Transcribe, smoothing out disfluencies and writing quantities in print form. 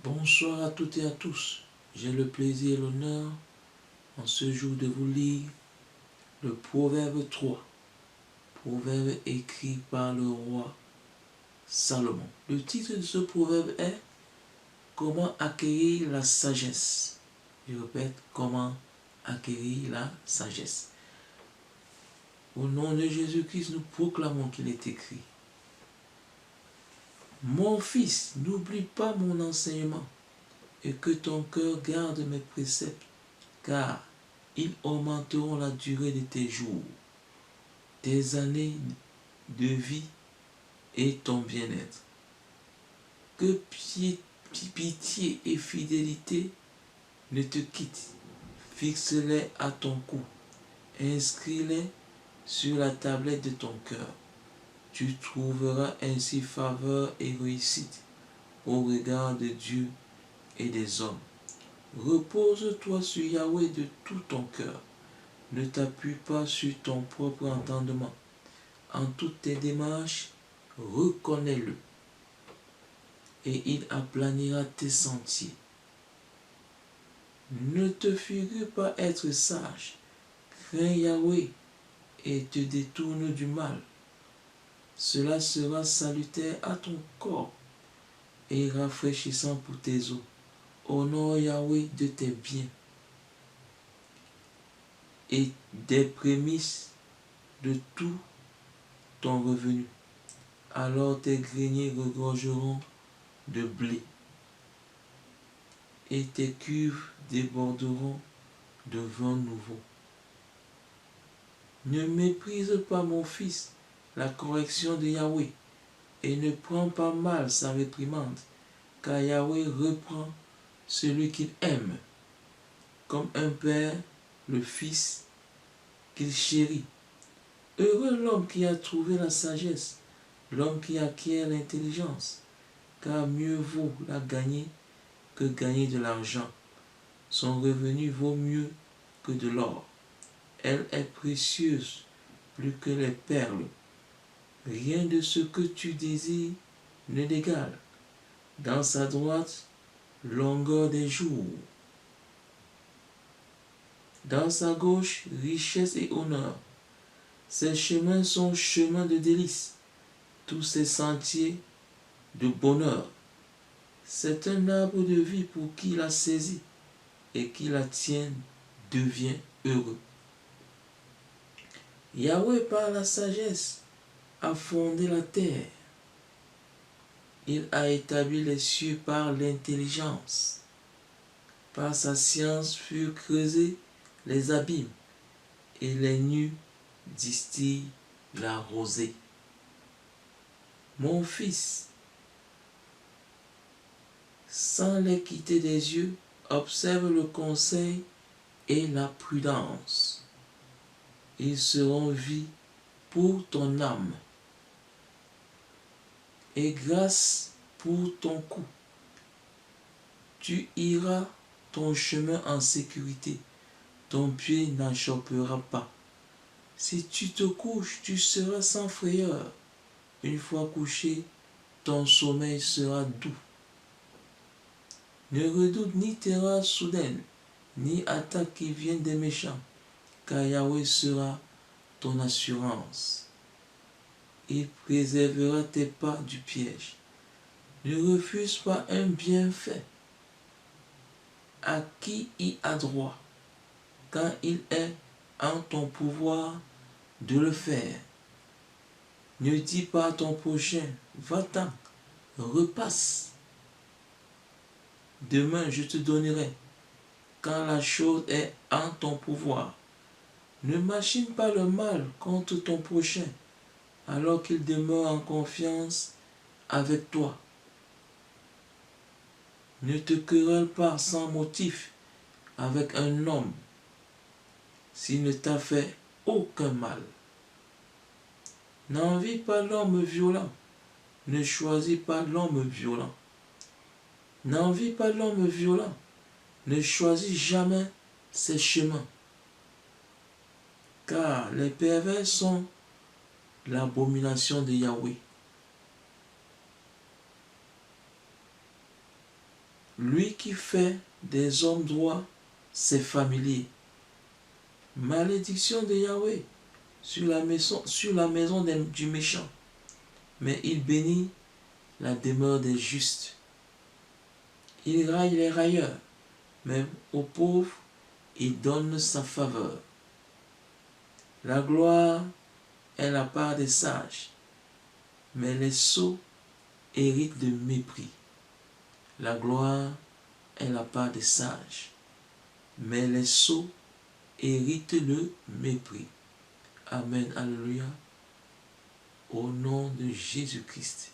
Bonsoir à toutes et à tous. J'ai le plaisir et l'honneur en ce jour de vous lire le Proverbe 3, proverbe écrit par le roi Salomon. Le titre de ce proverbe est Comment acquérir la sagesse. Je répète, comment acquérir la sagesse. Au nom de Jésus-Christ, nous proclamons qu'il est écrit. Mon fils, n'oublie pas mon enseignement et que ton cœur garde mes préceptes, car ils augmenteront la durée de tes jours, tes années de vie et ton bien-être. Que pitié et fidélité ne te quittent. Fixe-les à ton cou. Inscris-les sur la tablette de ton cœur. Tu trouveras ainsi faveur et réussite au regard de Dieu et des hommes. Repose-toi sur Yahweh de tout ton cœur. Ne t'appuie pas sur ton propre entendement. En toutes tes démarches, reconnais-le, et il aplanira tes sentiers. Ne te figure pas être sage. Crains Yahweh et te détourne du mal. Cela sera salutaire à ton corps et rafraîchissant pour tes os. Honore Yahweh de tes biens et des prémices de tout ton revenu. Alors tes greniers regorgeront de blé et tes cuves déborderont de vin nouveau. Ne méprise pas, mon fils, la correction de Yahweh, et ne prends pas mal sa réprimande, car Yahweh reprend celui qu'il aime, comme un père le fils qu'il chérit. Heureux l'homme qui a trouvé la sagesse, l'homme qui acquiert l'intelligence, car mieux vaut la gagner que gagner de l'argent. Son revenu vaut mieux que de l'or. Elle est précieuse plus que les perles. Rien de ce que tu désires ne l'égale. Dans sa droite, longueur des jours. Dans sa gauche, richesse et honneur. Ses chemins sont chemins de délices. Tous ses sentiers de bonheur. C'est un arbre de vie pour qui la saisit et qui la tient devient heureux. Yahweh par la sagesse a fondé la terre. Il a établi les cieux par l'intelligence. Par sa science furent creusés les abîmes et les nues distillent la rosée. Mon fils, sans les quitter des yeux, observe le conseil et la prudence. Ils seront vie pour ton âme et grâce pour ton cou. Tu iras ton chemin en sécurité, ton pied n'achoppera pas. Si tu te couches, tu seras sans frayeur. Une fois couché, ton sommeil sera doux. Ne redoute ni terreur soudaine, ni attaque qui vienne des méchants, car Yahweh sera ton assurance. Il préservera tes pas du piège. Ne refuse pas un bienfait à qui y a droit, quand il est en ton pouvoir de le faire. Ne dis pas à ton prochain, va-t'en, repasse. Demain je te donnerai, quand la chose est en ton pouvoir. Ne machine pas le mal contre ton prochain, alors qu'il demeure en confiance avec toi. Ne te querelle pas sans motif avec un homme s'il ne t'a fait aucun mal. N'envie pas l'homme violent, ne choisis pas l'homme violent. N'envie pas l'homme violent, ne choisis jamais ses chemins. Car les pervers sont l'abomination de Yahweh. Lui qui fait des hommes droits, c'est familier. Malédiction de Yahweh sur la maison du méchant. Mais il bénit la demeure des justes. Il raille les railleurs, même aux pauvres, il donne sa faveur. La gloire est la part des sages, mais les sots héritent de mépris. La gloire est la part des sages, mais les sots héritent le mépris. Amen, alléluia. Au nom de Jésus-Christ.